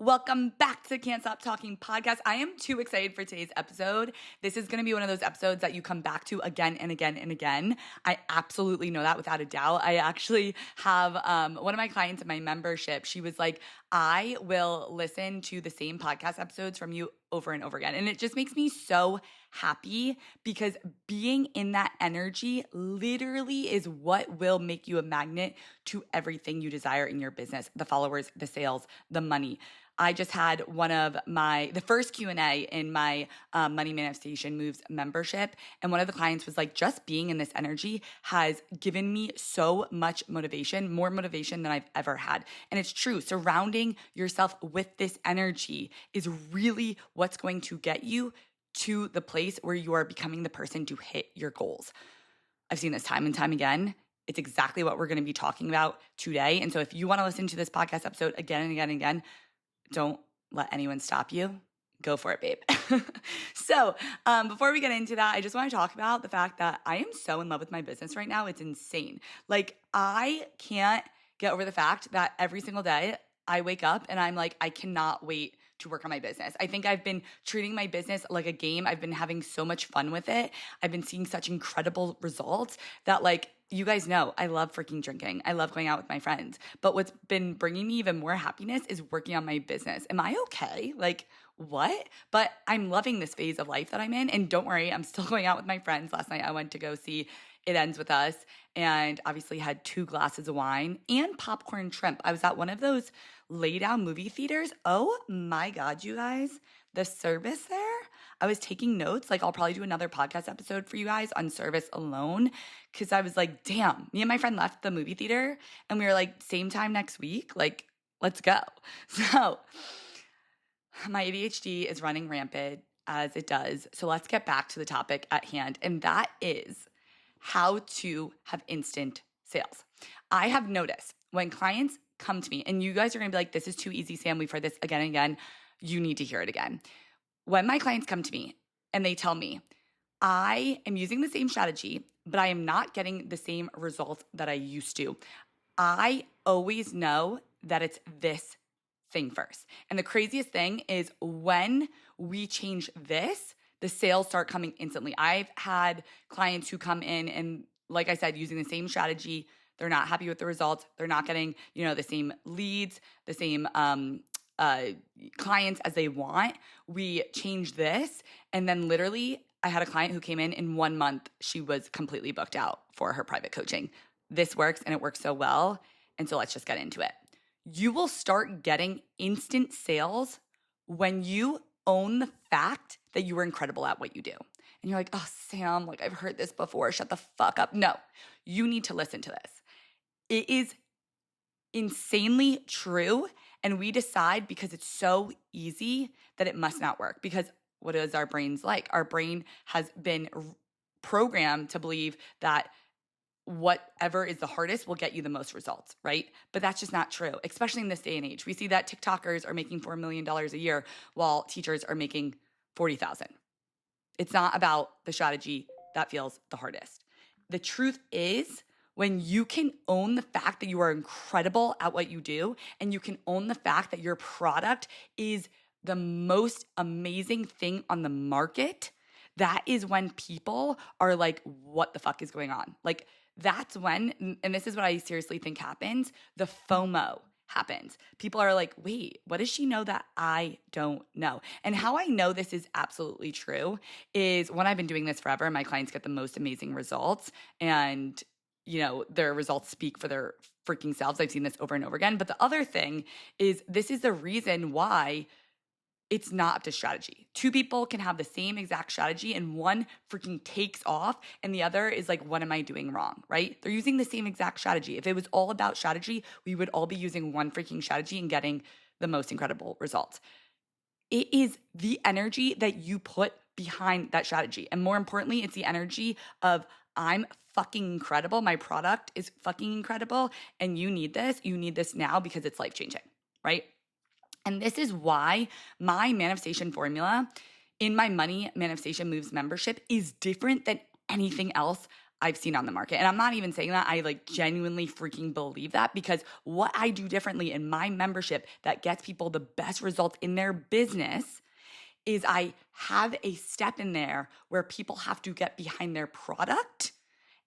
Welcome back to the Can't Stop Talking podcast. I am too excited for today's episode. This is going to be one of those episodes that you come back to again and again and again. I absolutely know that without a doubt. I actually have one of my clients in my membership. She was like, I will listen to the same podcast episodes from you over and over again. And it just makes me so happy because being in that energy literally is what will make you a magnet to everything you desire in your business, the followers, the sales, the money. I just had the first Q&A in my Money Manifestation Moves membership. And one of the clients was like, just being in this energy has given me so much motivation, more motivation than I've ever had. And it's true. Surrounding yourself with this energy is really what's going to get you to the place where you are becoming the person to hit your goals. I've seen this time and time again. It's exactly what we're going to be talking about today. And so if you want to listen to this podcast episode again and again and again, don't let anyone stop you. Go for it, babe. So before we get into that, I just want to talk about the fact that I am so in love with my business right now. It's insane. Like, I can't get over the fact that every single day I wake up and I'm like, I cannot wait to work on my business. I think I've been treating my business like a game. I've been having so much fun with it. I've been seeing such incredible results that, like, you guys know I love freaking drinking. I love going out with my friends. But what's been bringing me even more happiness is working on my business. Am I okay? Like, what? But I'm loving this phase of life that I'm in. And don't worry, I'm still going out with my friends. Last night I went to go see It Ends With Us and obviously had 2 glasses of wine and popcorn shrimp. I was at one of those lay down movie theaters. Oh my God, you guys, the service there. I was taking notes. Like, I'll probably do another podcast episode for you guys on service alone because I was like, damn, me and my friend left the movie theater and we were like, same time next week. Like, let's go. So my ADHD is running rampant as it does. So let's get back to the topic at hand. And that is how to have instant sales. I have noticed when clients come to me, and you guys are going to be like, this is too easy, Sam. We've heard this again and again. You need to hear it again. When my clients come to me and they tell me, I am using the same strategy, but I am not getting the same results that I used to, I always know that it's this thing first. And the craziest thing is when we change this, the sales start coming instantly. I've had clients who come in and, like I said, using the same strategy, they're not happy with the results. They're not getting, the same leads, the same clients as they want. We changed this. And then literally I had a client who came in 1 month, she was completely booked out for her private coaching. This works and it works so well. And so let's just get into it. You will start getting instant sales when you own the fact that you are incredible at what you do. And you're like, oh, Sam, like, I've heard this before. Shut the fuck up. No, you need to listen to this. It is insanely true. And we decide because it's so easy that it must not work. Because what is our brains like? Our brain has been programmed to believe that whatever is the hardest will get you the most results, right? But that's just not true, especially in this day and age. We see that TikTokers are making $4 million a year while teachers are making 40,000. It's not about the strategy that feels the hardest. The truth is, when you can own the fact that you are incredible at what you do, and you can own the fact that your product is the most amazing thing on the market, that is when people are like, what the fuck is going on? Like, that's when, and this is what I seriously think happens, the FOMO happens. People are like, wait, what does she know that I don't know? And how I know this is absolutely true is when I've been doing this forever, my clients get the most amazing results, and their results speak for their freaking selves. I've seen this over and over again. But the other thing is, this is the reason why it's not up to strategy. 2 people can have the same exact strategy and one freaking takes off and the other is like, what am I doing wrong, right? They're using the same exact strategy. If it was all about strategy, we would all be using one freaking strategy and getting the most incredible results. It is the energy that you put behind that strategy. And more importantly, it's the energy of, I'm fucking incredible. My product is fucking incredible. And you need this. You need this now because it's life-changing, right? And this is why my manifestation formula in my Money Manifestation Moves membership is different than anything else I've seen on the market. And I'm not even saying that. I like genuinely freaking believe that, because what I do differently in my membership that gets people the best results in their business is I have a step in there where people have to get behind their product.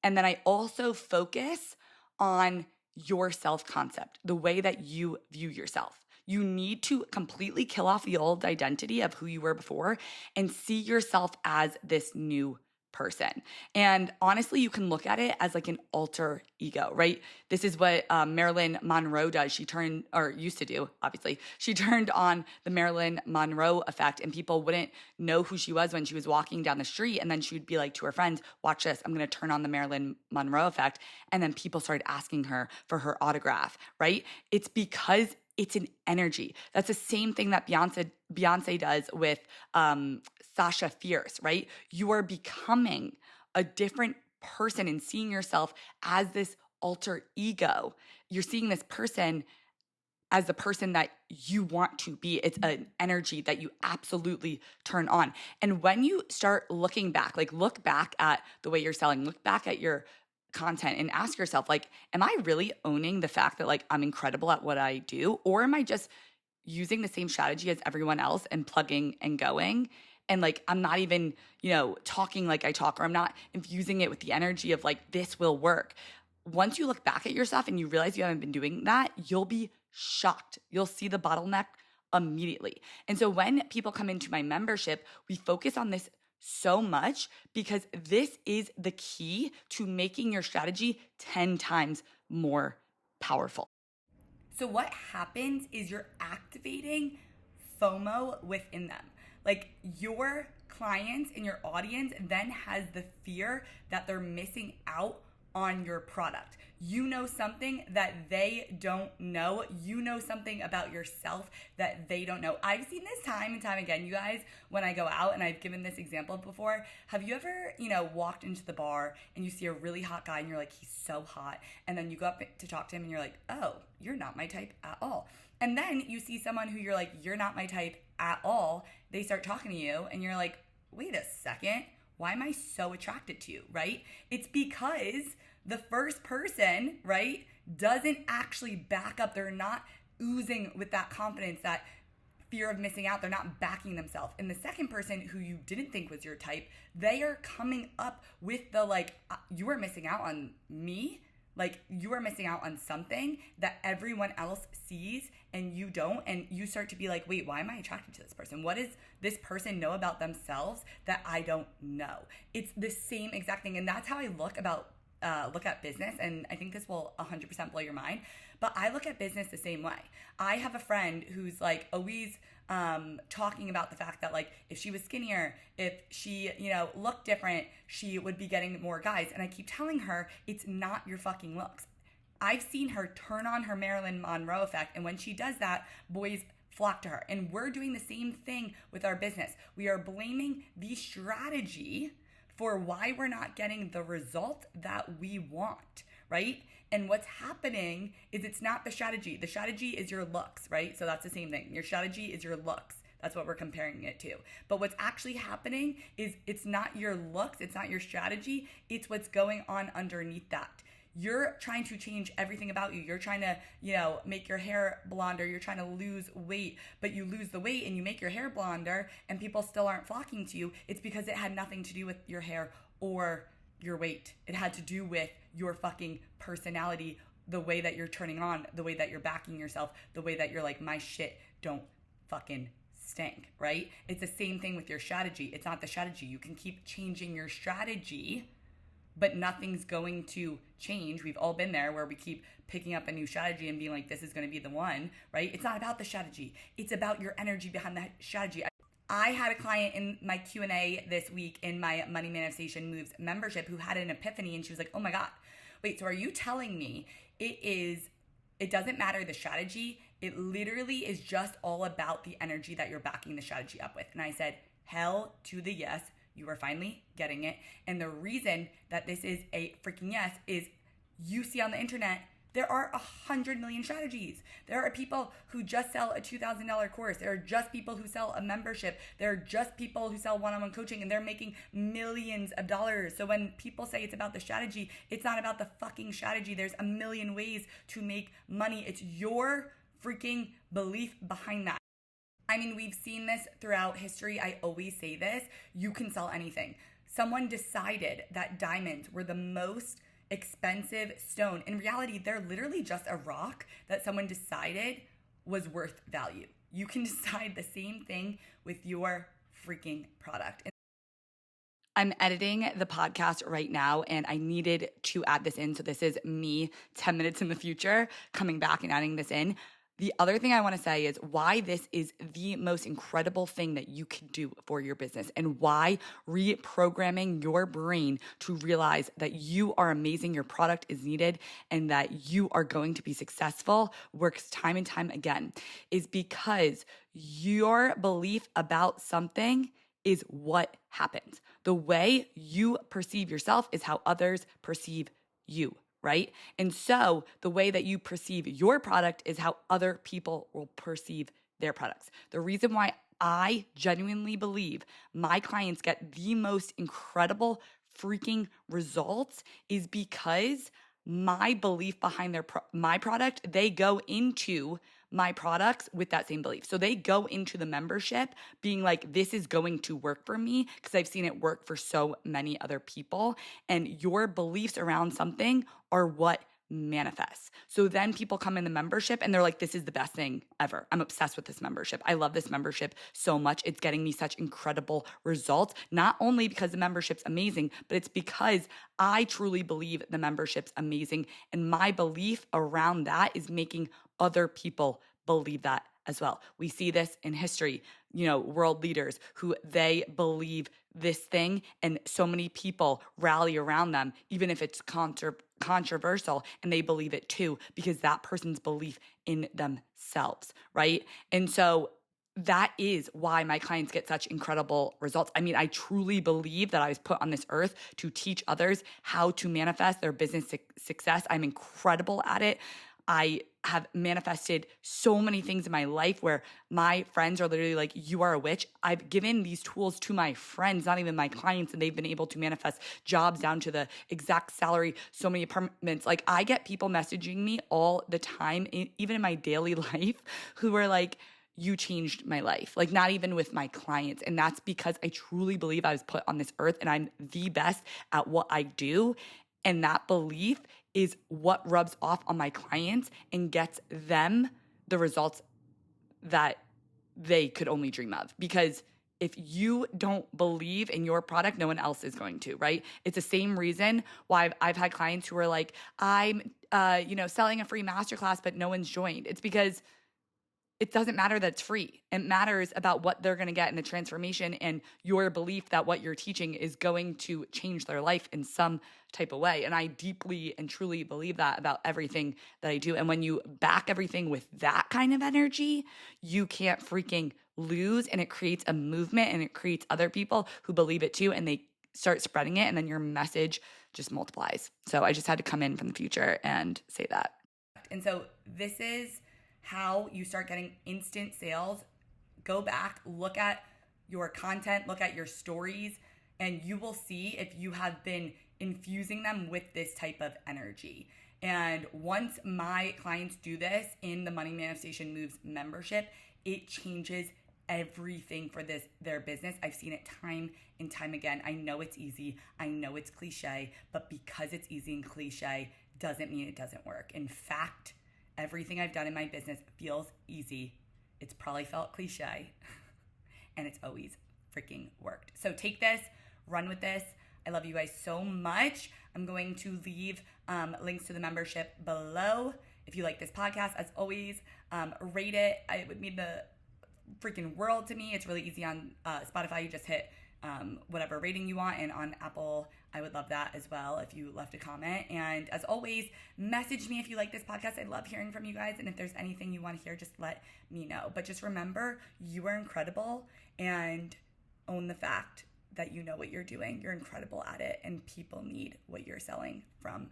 And then I also focus on your self-concept, the way that you view yourself. You need to completely kill off the old identity of who you were before and see yourself as this new person. And honestly, you can look at it as like an alter ego, right? This is what Marilyn Monroe does. She turned, or used to do, obviously. She turned on the Marilyn Monroe effect, and people wouldn't know who she was when she was walking down the street. And then she would be like to her friends, watch this, I'm going to turn on the Marilyn Monroe effect. And then people started asking her for her autograph, right? It's because it's an energy. That's the same thing that Beyonce does with Sasha Fierce, right? You are becoming a different person and seeing yourself as this alter ego. You're seeing this person as the person that you want to be. It's an energy that you absolutely turn on. And when you start looking back, like look back at the way you're selling, look back at your content and ask yourself, like, am I really owning the fact that like I'm incredible at what I do? Or am I just using the same strategy as everyone else and plugging and going? And like, I'm not even, talking like I talk, or I'm not infusing it with the energy of like, this will work. Once you look back at yourself and you realize you haven't been doing that, you'll be shocked. You'll see the bottleneck immediately. And so when people come into my membership, we focus on this so much because this is the key to making your strategy 10 times more powerful. So what happens is you're activating FOMO within them. Like your clients and your audience then has the fear that they're missing out on your product. You know something that they don't know. You know something about yourself that they don't know. I've seen this time and time again, you guys, when I go out, and I've given this example before. Have you ever, walked into the bar and you see a really hot guy and you're like, he's so hot. And then you go up to talk to him and you're like, oh, you're not my type at all. And then you see someone who you're like, you're not my type at all. They start talking to you and you're like, wait a second. Why am I so attracted to you, right? It's because the first person, right, doesn't actually back up. They're not oozing with that confidence, that fear of missing out. They're not backing themselves. And the second person, who you didn't think was your type, they are coming up with the like, you are missing out on me. Like you are missing out on something that everyone else sees and you don't. And you start to be like, wait, why am I attracted to this person? What does this person know about themselves that I don't know? It's the same exact thing. And that's how I look at business. And I think this will 100% blow your mind. But I look at business the same way. I have a friend who's like always talking about the fact that like if she was skinnier, if she, looked different, she would be getting more guys. And I keep telling her, it's not your fucking looks. I've seen her turn on her Marilyn Monroe effect. And when she does that, boys flock to her. And we're doing the same thing with our business. We are blaming the strategy for why we're not getting the result that we want, right? And what's happening is it's not the strategy. The strategy is your looks, right? So that's the same thing. Your strategy is your looks. That's what we're comparing it to. But what's actually happening is it's not your looks, it's not your strategy, it's what's going on underneath that. You're trying to change everything about you. You're trying to, make your hair blonder. You're trying to lose weight, but you lose the weight and you make your hair blonder and people still aren't flocking to you. It's because it had nothing to do with your hair or your weight. It had to do with your fucking personality, the way that you're turning on, the way that you're backing yourself, the way that you're like, my shit don't fucking stink, right? It's the same thing with your strategy. It's not the strategy. You can keep changing your strategy, but nothing's going to change. We've all been there where we keep picking up a new strategy and being like, this is going to be the one, right? It's not about the strategy. It's about your energy behind that strategy. I had a client in my Q&A this week in my Money Manifestation Moves membership who had an epiphany, and she was like, oh my God, wait, so are you telling me it doesn't matter the strategy? It literally is just all about the energy that you're backing the strategy up with. And I said, hell to the yes. You are finally getting it. And the reason that this is a freaking yes is you see on the internet There are 100 million strategies. There are people who just sell a $2,000 course. There are just people who sell a membership. There are just people who sell one-on-one coaching, and they're making millions of dollars. So when people say it's about the strategy, it's not about the fucking strategy. There's a million ways to make money. It's your freaking belief behind that. I mean, we've seen this throughout history. I always say this. You can sell anything. Someone decided that diamonds were the most expensive stone. In reality, they're literally just a rock that someone decided was worth value. You can decide the same thing with your freaking product. I'm editing the podcast right now, and I needed to add this in. So this is me 10 minutes in the future coming back and adding this in. The other thing I want to say is why this is the most incredible thing that you can do for your business, and why reprogramming your brain to realize that you are amazing, your product is needed, and that you are going to be successful works time and time again, is because your belief about something is what happens. The way you perceive yourself is how others perceive you. Right? And so the way that you perceive your product is how other people will perceive their products. The reason why I genuinely believe my clients get the most incredible freaking results is because my belief behind my product, they go into my products with that same belief. So they go into the membership being like, this is going to work for me because I've seen it work for so many other people. And your beliefs around something are what manifests. So then people come in the membership and they're like, this is the best thing ever. I'm obsessed with this membership. I love this membership so much. It's getting me such incredible results, not only because the membership's amazing, but it's because I truly believe the membership's amazing. And my belief around that is making other people believe that as well. We see this in history, world leaders who they believe this thing, and so many people rally around them, even if it's controversial, and they believe it too, because that person's belief in themselves, right? And so that is why my clients get such incredible results. I mean, I truly believe that I was put on this earth to teach others how to manifest their business success. I'm incredible at it. I have manifested so many things in my life where my friends are literally like, you are a witch. I've given these tools to my friends, not even my clients, and they've been able to manifest jobs down to the exact salary, so many apartments. Like, I get people messaging me all the time, even in my daily life, who are like, you changed my life. Like, not even with my clients. And that's because I truly believe I was put on this earth and I'm the best at what I do. And that belief is what rubs off on my clients and gets them the results that they could only dream of. Because if you don't believe in your product, no one else is going to, right? It's the same reason why I've had clients who are like, I'm, selling a free masterclass, but no one's joined. It's because it doesn't matter that it's free. It matters about what they're going to get in the transformation and your belief that what you're teaching is going to change their life in some type of way. And I deeply and truly believe that about everything that I do. And when you back everything with that kind of energy, you can't freaking lose. And it creates a movement, and it creates other people who believe it too. And they start spreading it. And then your message just multiplies. So I just had to come in from the future and say that. And so this is how you start getting instant sales. Go back, look at your content, look at your stories, and you will see if you have been infusing them with this type of energy. And once my clients do this in the Money Manifestation Moves membership, it changes everything for their business. I've seen it time and time again. I know it's easy. I know it's cliche, but because it's easy and cliche doesn't mean it doesn't work. In fact, everything I've done in my business feels easy. It's probably felt cliche, and it's always freaking worked. So take this, run with this. I love you guys so much. I'm going to leave links to the membership below. If you like this podcast, as always, rate it. It would mean the freaking world to me. It's really easy on Spotify. You just hit whatever rating you want, and on Apple, I would love that as well if you left a comment. And as always, message me if you like this podcast. I love hearing from you guys, and if there's anything you want to hear, just let me know. But just remember, you are incredible, and own the fact that you know what you're doing. You're incredible at it, and people need what you're selling from